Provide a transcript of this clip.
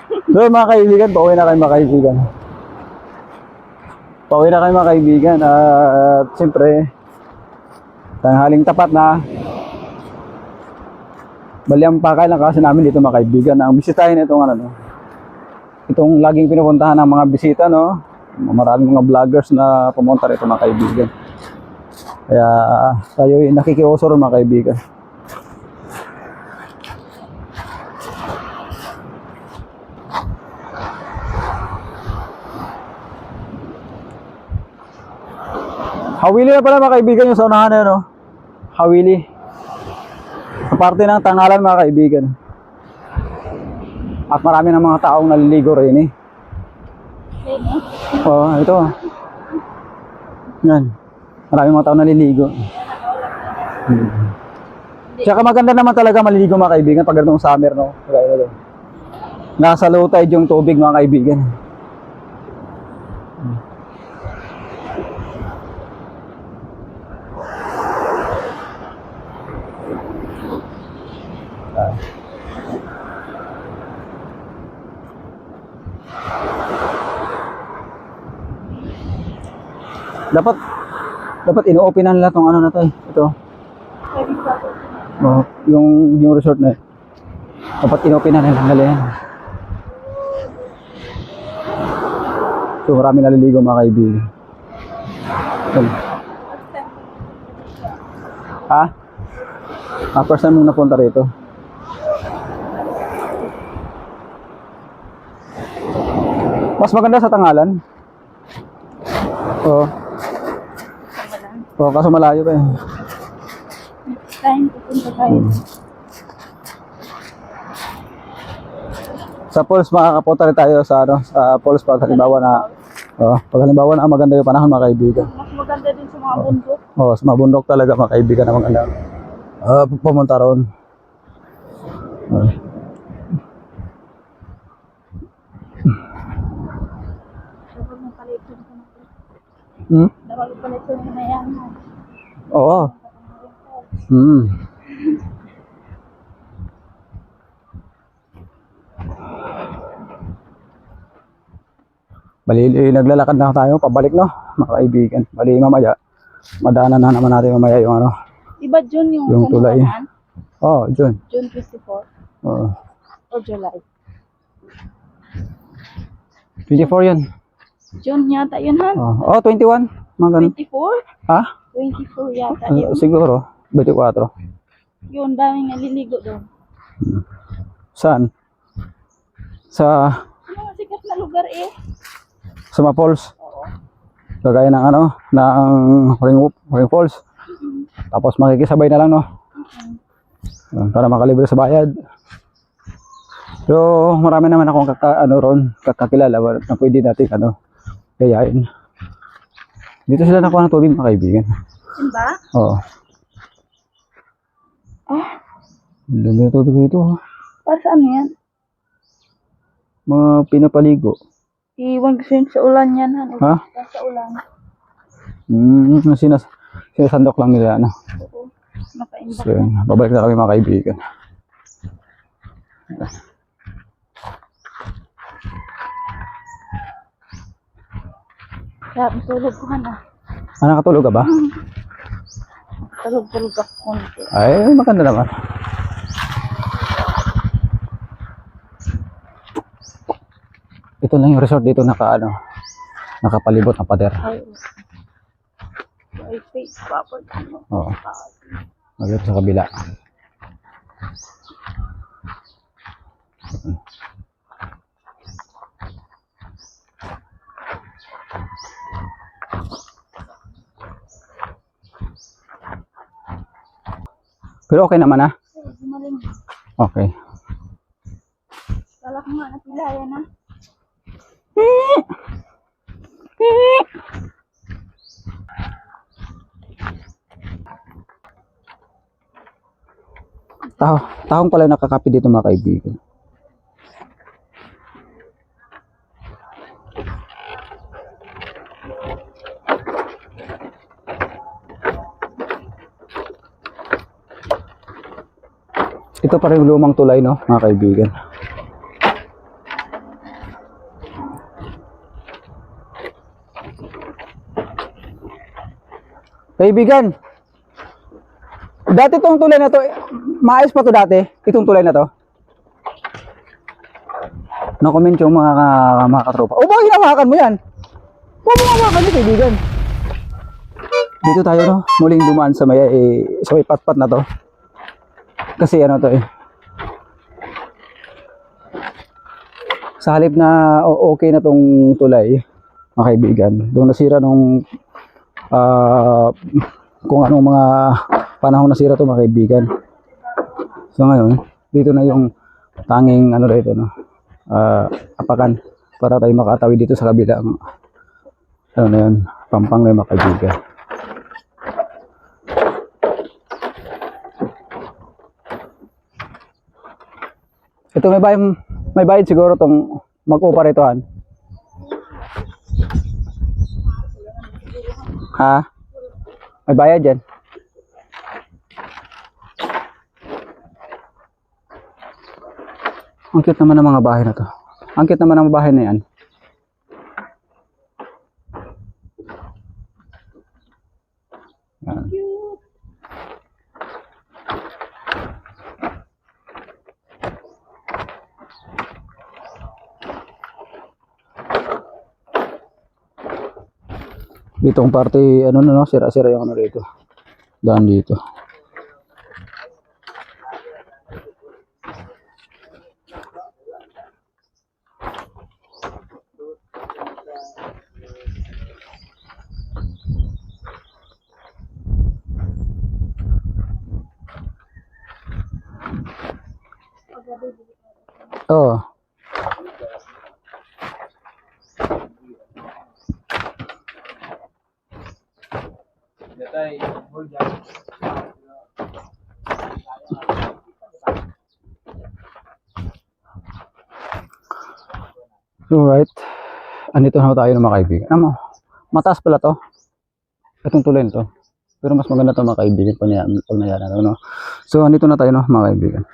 So mga kaibigan, pauwi na kayo mga kaibigan. Pauwi na kayo mga kaibigan. At siyempre, tanghaling tapat na. Bali ang pakay lang kasi namin dito mga kaibigan. Ang bisitahin itong ano, itong laging pinupuntahan ng mga bisita, no? Maraming mga vloggers na pumunta rito mga kaibigan. Kaya tayo nakikiuso rin mga kaibigan. Hawili na pala mga kaibigan yung sa unahan na yun, no? Hawili. Sa parte ng Tangalan mga kaibigan. At marami ng mga taong naliligo rin eh. Oo, ito. Yan. Marami mga taong naliligo. Tsaka maganda naman talaga maliligo mga kaibigan pag ganitong summer, no? Nasa low tide yung tubig mga kaibigan. Dapat ino-openan nila tong ano na to eh. Ito. Oh, yung resort na. Dapat ino-openan nila ngayon. So marami naliligo mga kaibigan. Ha? First time mong napunta rito. Mas maganda sa Tangalan. Oo. Oo, kaso malayo pa eh. Pupunta tayo. Sa Falls makakapunta rin tayo sa ano, sa Falls pag halimbawa na maganda yung panahon mga kaibigan. Mas maganda din sa mga bundok. Oo, sa mga bundok talaga mga kaibigan na maganda. Pumunta roon. Dapat magpalitson ka na. Dapat magpalitson ka na yan. Oo. Bali, naglalakad na tayo pabalik, no, mga kaibigan. Bali, mamaya madaanan na naman natin mamaya yung ano. Iba June yung tulay. Oo, June. June 24. Oo. O July. 24 yun. June yata yun, ha? Oo, 21. Mga ganun. 24? Ha? 24 yata yun. Siguro, 24. Yun, daming naliligo doon. Saan? Sa Ano nga sikat na lugar eh? sa mga falls. Oo. Kagaya ng ano, ng Ring Falls. Tapos makikisabay na lang, no? Para makalibre sa bayad. So, marami naman akong kakakilala na pwede natin kayain. Dito sila nakuha ng tubig mga kaibigan. Yun ba? Oo. Dami na tubig dito. Para sa ano yan? Mga pinapaligo. Iwan kasi yun sa ulan yan, ha? Ha? Sa ulan. Sinasandok lang nila, ano. Oo. Makaindak. So, babalik na kami mga kaibigan. Kaya matulog ko na. Nakatulog ka ba? Tulog-tulog ako konti. Ay, maganda naman. Ito lang yung resort dito nakapalibot ng pader. Ay, face proper. Oo. Magdito sa kabila. Pero okay naman, ha? Gumaling. Okay. Kala ko nga napilayan, ha? Taong pala nakakapi dito mga kaibigan. Ito pa rin lumang tulay, no, mga kaibigan. Kaibigan, dati tong tulay na to, maayos pa to dati, itong tulay na to. No-comment yung mga katropa. O, bakit hinawakan mo yan? Huwag mo hawakan yun, kaibigan. Dito tayo, no? Muling dumaan sa may patpat na to. Kasi ano to eh. Sa halip na okay na tong tulay, mga kaibigan, doon nasira nung kung anong mga panahon nasira to, mga kaibigan. So ngayon, dito na yung tanging ano rito, no? Apakan para tayo makatawid dito sa kabilang ano na yun, pampang na, mga kaibigan. Ito may bayad siguro tong mag-operatohan. Ha? May bayad yan. Ang cute naman ng mga bahay na to. Ang cute naman ng bahay na yan. Yan. Dito ang parte, ano na, no? Sira-sira yung ano rito. Daan dito. Oh. Alright. Andito na tayo ng mga kaibigan. Mataas pala to. Itong tulay to. Pero mas maganda to, mga kaibigan, pag nangyari na to, no? So andito na tayo, no, mga kaibigan.